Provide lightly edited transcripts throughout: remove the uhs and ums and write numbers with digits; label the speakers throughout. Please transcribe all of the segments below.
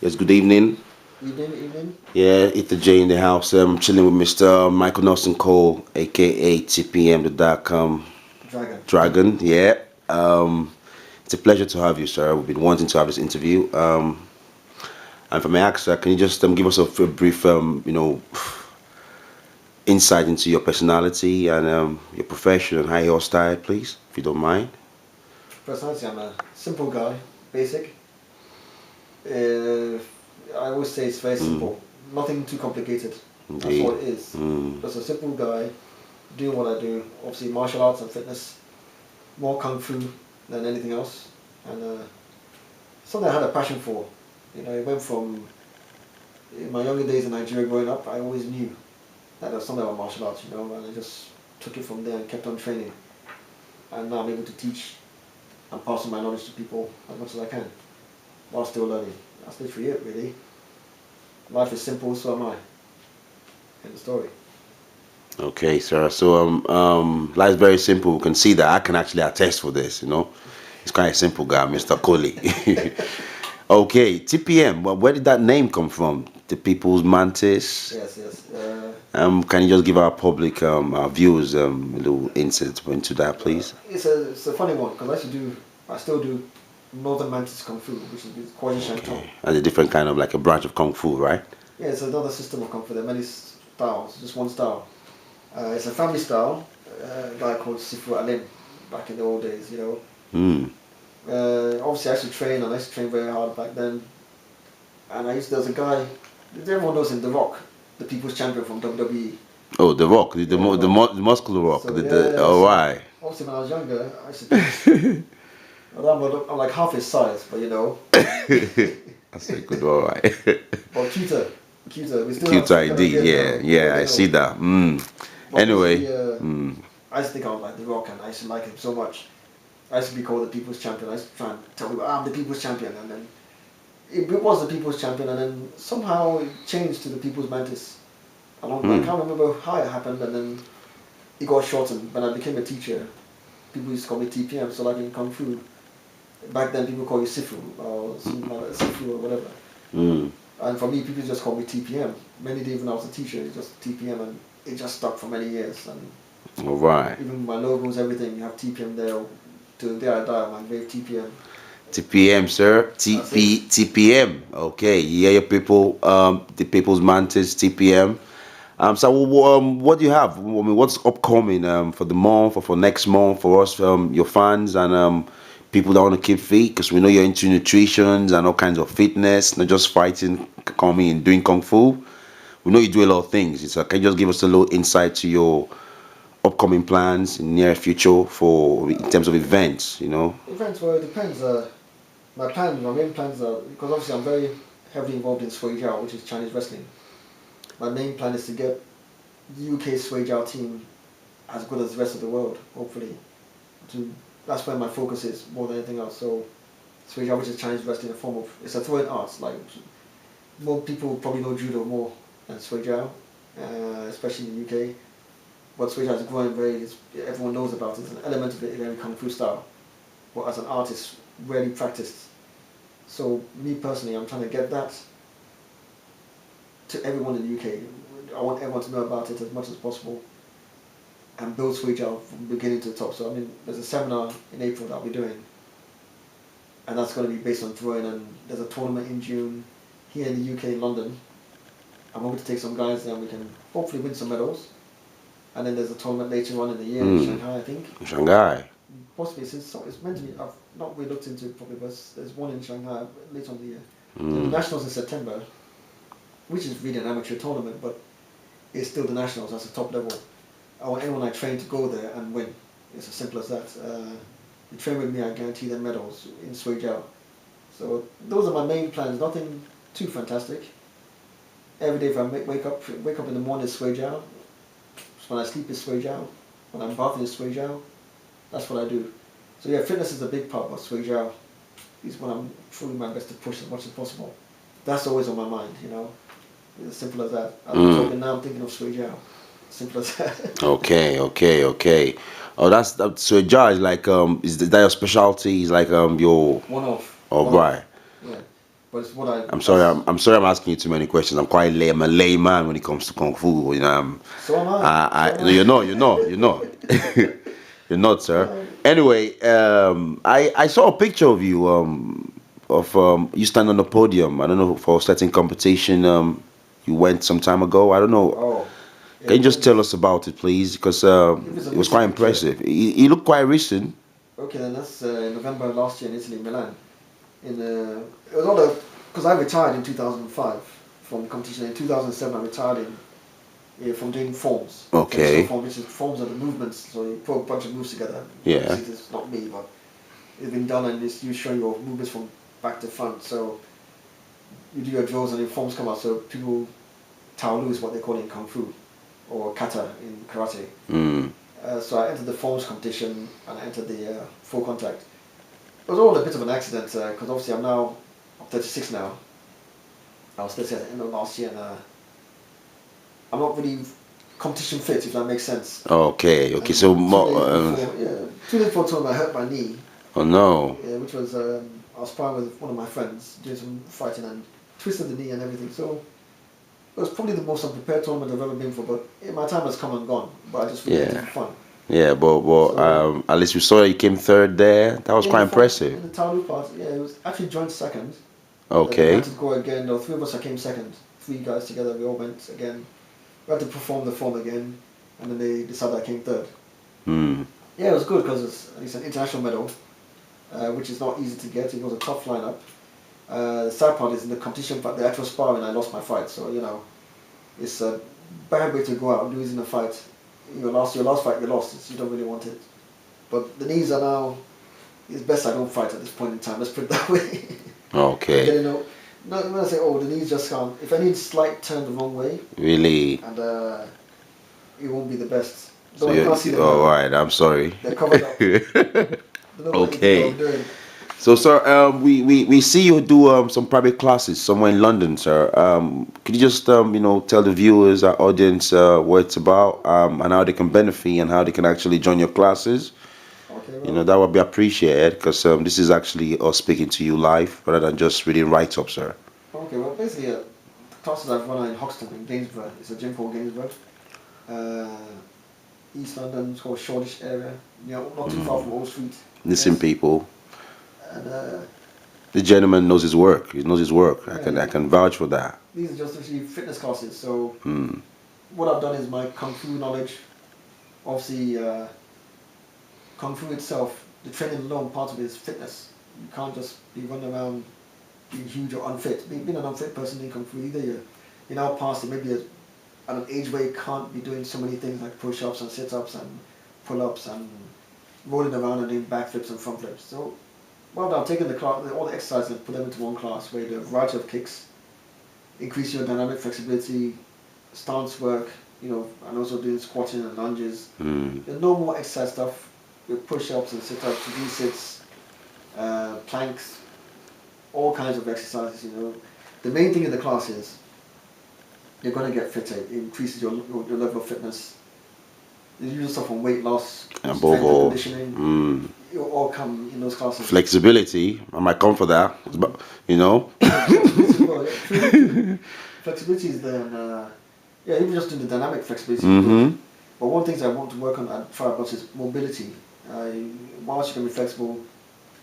Speaker 1: Yes, good evening.
Speaker 2: Evening.
Speaker 1: Yeah, it's J in the house. I'm chilling with Mr. Michael Nelson Cole, a.k.a. TPM, the
Speaker 2: Dragon.
Speaker 1: Dragon. Yeah. Um, it's a pleasure to have you, sir. We've been wanting to have this interview. And for my ask, sir, can you just give us a brief, insight into your personality and your profession and how you're style, please, if you don't mind?
Speaker 2: Personality, I'm a simple guy, basic. Uh, I always say it's very
Speaker 1: Mm,
Speaker 2: simple. Nothing too complicated. That's
Speaker 1: indeed.
Speaker 2: all it is.
Speaker 1: Mm,
Speaker 2: Just a simple guy doing what I do. Obviously, martial arts and fitness, more kung fu than anything else. And something I had a passion for. It went from in my younger days in Nigeria growing up, I always knew that there was something about martial arts, and I just took it from there and kept on training. And now I'm able to teach and pass on my knowledge to people as much as I can while still learning. That's literally it, really. Life is simple, so am I. End of story.
Speaker 1: okay, sir. So life's very simple. We can see that I can actually attest for this. He's quite a simple guy, Mr. Coley. Okay, TPM. Well, where did that name come from? The People's Mantis.
Speaker 2: Yes.
Speaker 1: Can you just give our public, our viewers, a little insight into that, please?
Speaker 2: It's a funny one because I still do Northern Mantis Kung Fu, which is Tien Shan Pai.
Speaker 1: Okay, and a different kind of like a branch of Kung Fu, right?
Speaker 2: Yeah, it's another system of Kung Fu. There are many styles, just one style. It's a family style. A guy called Sifu Alim back in the old days.
Speaker 1: Hmm.
Speaker 2: Obviously, I used to train, and I used to train very hard back then. And there was a guy, everyone knows him, The Rock, the People's Champion from WWE.
Speaker 1: Oh, the Rock, the
Speaker 2: Yeah, The
Speaker 1: mo- the,
Speaker 2: Rock.
Speaker 1: mo- the muscular Rock.
Speaker 2: So
Speaker 1: All right.
Speaker 2: obviously when I was younger, I used to although I'm like half his size, but
Speaker 1: That's a good. All right.
Speaker 2: but cuter. We still have
Speaker 1: Cute
Speaker 2: some kind of
Speaker 1: indeed.
Speaker 2: beard
Speaker 1: Yeah,
Speaker 2: now,
Speaker 1: yeah. I see that.
Speaker 2: But
Speaker 1: Anyway.
Speaker 2: basically, I used to think I was like The Rock, and I used to like him so much. I used to be called the People's Champion. I used to try and tell people, I'm the People's Champion, and then it was the People's Champion, and then somehow it changed to the People's Mantis. I can't remember how it happened, and then it got shortened. When I became a teacher, people used to call me TPM, so like in Kung Fu, back then people call you Sifu, or something like that, Sifu or whatever.
Speaker 1: Mm.
Speaker 2: And for me, people just call me TPM. Many days when I was a teacher, it was just TPM, and it just stuck for many years. And
Speaker 1: All right.
Speaker 2: even my logos, everything, you have TPM there. Till the day I die, I'm like, very TPM.
Speaker 1: TPM, sir.
Speaker 2: That's it.
Speaker 1: TPM. Okay. Yeah, your people. The People's Mantis. TPM. So what do you have? I mean, what's upcoming for the month or for next month for us, your fans and people that want to keep fit? Because we know you're into nutrition and all kinds of fitness, not just fighting, coming and doing kung fu. We know you do a lot of things. Can you just give us a little insight to your upcoming plans in near future for in terms of events?
Speaker 2: Events, well, it depends. My main plans are, because obviously I'm very heavily involved in Shuai Jiao, which is Chinese wrestling. My main plan is to get the UK Shuai Jiao team as good as the rest of the world, hopefully. That's where my focus is more than anything else. So Shuai Jiao, which is Chinese wrestling, it's a throwing arts. Like more people probably know Judo more than Shuai Jiao, especially in the UK. But Shuai Jiao is growing everyone knows about it. It's an element of it in every Kung Fu style. But as an artist, rarely practiced. So me personally, I'm trying to get that to everyone in the UK. I want everyone to know about it as much as possible and build Shuai Jiao from beginning to the top. So there's a seminar in April that I'll be doing, and that's going to be based on throwing, and there's a tournament in June here in the UK in London. I'm hoping to take some guys there and we can hopefully win some medals. And then there's a tournament later on in the year in Shanghai, I think.
Speaker 1: Shanghai.
Speaker 2: Possibly, since it's meant to be, I've not really looked into it properly, but there's one in Shanghai later on in the year. The Nationals in September, which is really an amateur tournament, but it's still the Nationals, that's the top level. I want anyone I train to go there and win. It's as simple as that. You train with me, I guarantee them medals in Shuai Jiao. So those are my main plans, nothing too fantastic. Every day if I wake up in the morning is Shuai Jiao. When I sleep is Shuai Jiao. When I'm bathing is Shuai Jiao. That's what I do. So yeah, fitness is a big part, but Shuai Jiao is what I'm trying my best to push as much as possible. That's always on my mind, It's as simple as that. I'm talking now, I'm thinking of Shuai Jiao. Simple as that.
Speaker 1: Okay. Oh, so Jar is like that your specialty? Is like your
Speaker 2: One off.
Speaker 1: oh
Speaker 2: One off.
Speaker 1: right.
Speaker 2: Yeah. but it's what I.
Speaker 1: I'm sorry. I'm sorry. I'm asking you too many questions. I'm quite lame. I'm a layman when it comes to kung fu. You know.
Speaker 2: So am I. So am
Speaker 1: No, you're
Speaker 2: I.
Speaker 1: not. You're not. You're not. You're not, sir.
Speaker 2: No,
Speaker 1: Anyway, I saw a picture of you. Of you stand on the podium. I don't know for a certain competition. You went some time ago. I don't know.
Speaker 2: oh, yeah.
Speaker 1: Can you
Speaker 2: I
Speaker 1: just
Speaker 2: think
Speaker 1: tell us about it, please? Because
Speaker 2: if it's a
Speaker 1: it was quite
Speaker 2: recent picture.
Speaker 1: impressive. He looked quite recent.
Speaker 2: Okay, then that's November last year in Italy, Milan. It was all because I retired in 2005 from competition. In 2007, I retired from doing forms, traditional
Speaker 1: Okay.
Speaker 2: forms, which is forms are the movements. So you put a bunch of moves together.
Speaker 1: Yeah.
Speaker 2: Obviously, it's not me, but it's been done, and you show your movements from back to front. So you do your drills, and your forms come out. So people Taolu is what they call it in kung fu, or kata in karate.
Speaker 1: Mm.
Speaker 2: So I entered the forms competition, and I entered the full contact. It was all a bit of an accident because obviously I'm 36 now. I was 36 at the end of last year, and I'm not really competition fit, if that makes sense.
Speaker 1: Okay. Okay.
Speaker 2: And
Speaker 1: So,
Speaker 2: 2 days before, 2 days before tournament, I hurt my knee,
Speaker 1: oh no.
Speaker 2: which was I was sparring with one of my friends, doing some fighting, and twisted the knee and everything. So it was probably the most unprepared tournament I've ever been for. But my time has come and gone. But I just really did it
Speaker 1: Yeah.
Speaker 2: for fun.
Speaker 1: Yeah. But
Speaker 2: So
Speaker 1: at least we saw that you came third there. That was
Speaker 2: in
Speaker 1: quite
Speaker 2: the form,
Speaker 1: impressive.
Speaker 2: in the Taolu part, yeah, it was actually joint second. Then we had
Speaker 1: Okay.
Speaker 2: to go again. There were three of us that came second. Three guys together. We all went again. We had to perform the form again, and then they decided I came third.
Speaker 1: Hmm.
Speaker 2: Yeah, it was good because it's an international medal, which is not easy to get. It was a tough lineup. The sad part is in the competition, but the actual sparring, I lost my fight. So it's a bad way to go out losing a fight. Your last fight, you lost. You don't really want it. But the knees are now. It's best I don't fight at this point in time. Let's put it that way.
Speaker 1: Okay.
Speaker 2: Then no, when I say the knees just can't. If I need slight turn the wrong way,
Speaker 1: Really.
Speaker 2: and it won't be the best.
Speaker 1: So
Speaker 2: Though you can't see them
Speaker 1: all
Speaker 2: now.
Speaker 1: right. I'm sorry.
Speaker 2: They're covered up. Don't know what you think
Speaker 1: Okay.
Speaker 2: I'm doing.
Speaker 1: So, sir, we see you do some private classes somewhere in London, sir. Could you just tell the viewers, our audience, what it's about, and how they can benefit and how they can actually join your classes?
Speaker 2: Okay, well,
Speaker 1: That would be appreciated because this is actually us speaking to you live rather than just reading write-ups, sir.
Speaker 2: basically, the classes I've run are in Hoxton in Gainsborough. It's a gym called Gainsborough. Uh, East London, it's called Shoreditch area. Not too far from Old Street.
Speaker 1: Listen,
Speaker 2: Yes.
Speaker 1: people,
Speaker 2: And
Speaker 1: the gentleman knows his work. He knows his work. I
Speaker 2: yeah,
Speaker 1: can vouch for that.
Speaker 2: these are just actually fitness classes. So
Speaker 1: Hmm.
Speaker 2: what I've done is my kung fu knowledge. Obviously, kung fu itself, the training alone, part of it is fitness. You can't just be running around being huge or unfit. Being an unfit person in kung fu, either you're in our past, it maybe at an age where you can't be doing so many things like push-ups and sit-ups and pull-ups and rolling around and doing backflips and front flips. So, well, I've taken all the exercises and put them into one class where you do a variety of kicks, increase your dynamic flexibility, stance work, and also doing squatting and lunges.
Speaker 1: Hmm.
Speaker 2: The normal exercise stuff with push-ups and sit-ups, V-sits, planks, all kinds of exercises. The main thing in the class is you're going to get fitter. It increases your level of fitness. The usual stuff on weight loss,
Speaker 1: And
Speaker 2: strength
Speaker 1: above
Speaker 2: and
Speaker 1: all,
Speaker 2: conditioning. It will all come in those classes.
Speaker 1: flexibility. I might come for that. But,
Speaker 2: Flexibility as well. Yeah, true. Flexibility is then, even just doing the dynamic flexibility is good.
Speaker 1: Mm-hmm.
Speaker 2: But one of the things I want to work on at Fireblocks is mobility. Whilst you can be flexible,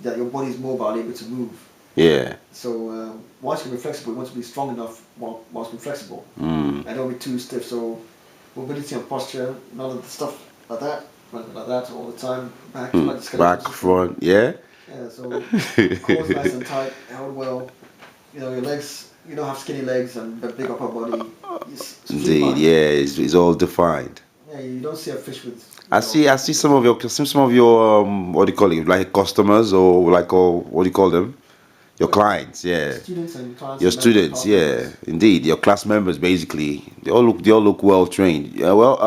Speaker 2: that your body is mobile, able to move.
Speaker 1: Yeah.
Speaker 2: So whilst you can be flexible, you want to be strong enough whilst being flexible.
Speaker 1: Mm.
Speaker 2: I don't be too stiff. So mobility and posture, none of the stuff like that, all the time. Back, like the skeleton
Speaker 1: Back,
Speaker 2: system.
Speaker 1: front, yeah.
Speaker 2: Yeah, so core's nice and tight, held well. Your legs, you don't have skinny legs and a big upper body. It's
Speaker 1: Indeed,
Speaker 2: streamlined.
Speaker 1: yeah, it's all defined.
Speaker 2: Yeah, you don't see a fish with.
Speaker 1: I see some of your what do you call it, like customers or what do you call them? Your clients, yeah.
Speaker 2: Students and clients
Speaker 1: Your
Speaker 2: and members,
Speaker 1: students,
Speaker 2: class
Speaker 1: yeah.
Speaker 2: members.
Speaker 1: Indeed, your class members basically. They all look well trained. Yeah, well,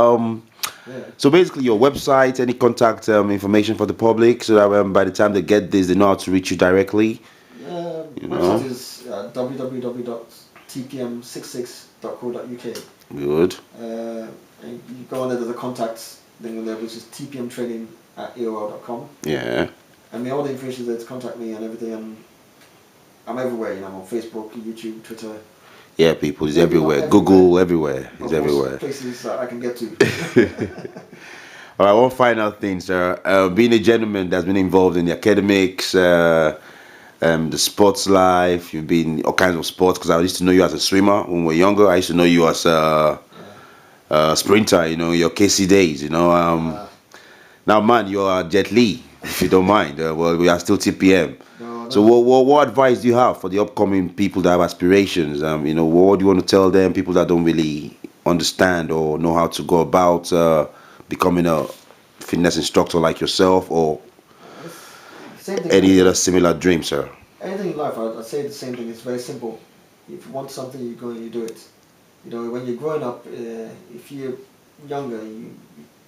Speaker 2: Yeah.
Speaker 1: so basically your website, any contact information for the public so that by the time they get this they know how to reach you directly.
Speaker 2: Website is www.tpm66.co.uk.
Speaker 1: Good.
Speaker 2: And you go on there, there's a contact thing there, which is tpmtraining@aol.com.
Speaker 1: Yeah.
Speaker 2: And all the information is there to contact me and everything. And I'm everywhere. You know, I'm on Facebook, YouTube, Twitter.
Speaker 1: Yeah, people, he's
Speaker 2: Maybe not
Speaker 1: everywhere.
Speaker 2: everywhere,
Speaker 1: Google, everywhere. He's
Speaker 2: but most
Speaker 1: everywhere.
Speaker 2: places that I can get to.
Speaker 1: All right, one final thing, sir. Being a gentleman that's been involved in the academics, the sports life, you've been all kinds of sports. Because I used to know you as a swimmer when we were younger. I used to know you as
Speaker 2: Yeah.
Speaker 1: a sprinter. You know, your KC days. You know,
Speaker 2: Uh,
Speaker 1: now, man, you are Jet Li, if you don't mind. Well, we are still TPM.
Speaker 2: no,
Speaker 1: So,
Speaker 2: no.
Speaker 1: what advice do you have for the upcoming people that have aspirations? You know, what do you want to tell them? People that don't really understand or know how to go about becoming a fitness instructor like yourself, or
Speaker 2: It's the same thing.
Speaker 1: any other similar dream, sir?
Speaker 2: Anything in life, I'd say the same thing. It's very simple. If you want something, you go and you do it. You know, when you're growing up, if you're younger, you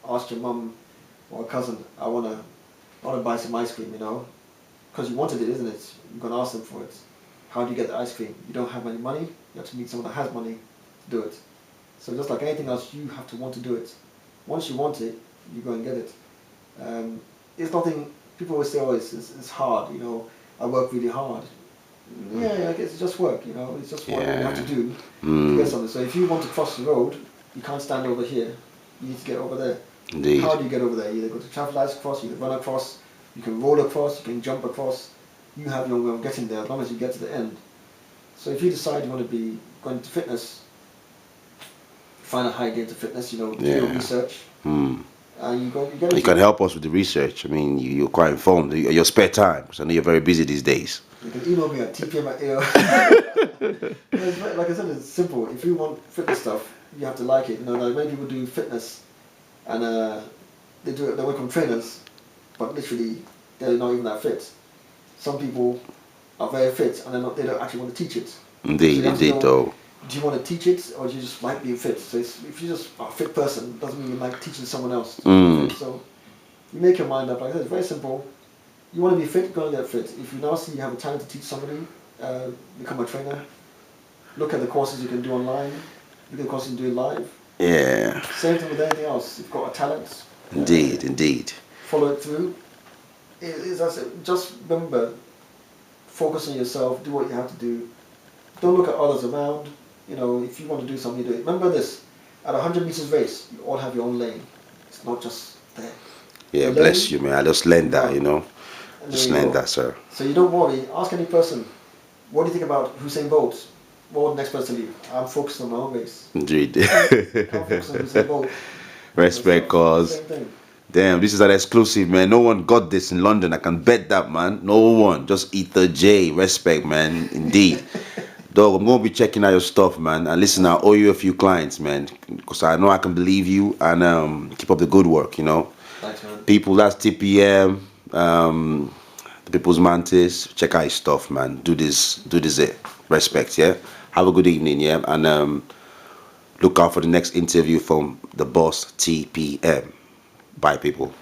Speaker 2: ask your mum or a cousin, I wanna buy some ice cream, you know, because you wanted it, isn't it? You're gonna ask them for it. How do you get the ice cream? You don't have any money. You have to meet someone that has money to do it. So just like anything else, you have to want to do it. Once you want it, you go and get it. It's nothing. People always say, "Oh, it's hard." You know, I work really hard. Yeah, I guess it's just work. You know, it's just what you have to do to get something. So if you want to cross the road, you can't stand over here. You need to get over there.
Speaker 1: Indeed.
Speaker 2: How do you get over there? You either go to traffic lights across, you can run across, you can roll across, you can jump across. You have your way of getting there as long as you get to the end. So if you decide you want to be going to fitness, find out how you get into fitness. You know, do your research, and you go. You get
Speaker 1: You
Speaker 2: into
Speaker 1: can
Speaker 2: it.
Speaker 1: help us with the research. I mean, you're quite informed. Your spare time, because I know you're very busy these days.
Speaker 2: You can email me at TPM at AO. Like I said, it's simple. If you want fitness stuff, you have to like it. You know, like many people do fitness, and they do it. They work on trainers, but literally they're not even that fit. Some people are very fit, and they don't actually want to teach it.
Speaker 1: Indeed,
Speaker 2: So you have to
Speaker 1: indeed,
Speaker 2: know,
Speaker 1: though.
Speaker 2: do you want to teach it, or do you just like being fit? So if you're just a fit person, doesn't mean you like teaching someone else to be fit. So you make your mind up. Like I said, it's very simple. You want to be fit, go and get fit. If you now see you have a talent to teach somebody, become a trainer. Look at the courses you can do online. Look at the courses you can do live.
Speaker 1: Yeah,
Speaker 2: Same thing with anything else. You've got a talent.
Speaker 1: indeed, indeed.
Speaker 2: Follow it through. Just remember, focus on yourself. Do what you have to do. Don't look at others around. You know, if you want to do something, you do it. Remember this: at a 100 meters race, you all have your own lane. It's not just there.
Speaker 1: Yeah,
Speaker 2: The
Speaker 1: bless
Speaker 2: lane,
Speaker 1: you, man. I just learned that,
Speaker 2: run.
Speaker 1: you know.
Speaker 2: And there
Speaker 1: Just
Speaker 2: you
Speaker 1: learned
Speaker 2: go.
Speaker 1: that, sir.
Speaker 2: So you don't worry. Ask any person, what do you think about Usain Bolt? What would the next person do? I'm focused on my own race.
Speaker 1: Indeed.
Speaker 2: Can't focus on Usain Bolt.
Speaker 1: Respect, cause.
Speaker 2: Same thing.
Speaker 1: Damn, this is an exclusive, man. No one got this in London. I can bet that, man. No one. Just Ether J. Respect, man. Indeed. Dog, I'm going to be checking out your stuff, man. And listen, I owe you a few clients, man. Because I know I can believe you and keep up the good work, you know.
Speaker 2: Thanks, man.
Speaker 1: People, that's TPM, the People's Mantis. Check out his stuff, man. Do this it. Respect, yeah? Have a good evening, yeah? And look out for the next interview from the boss TPM. Bye, people.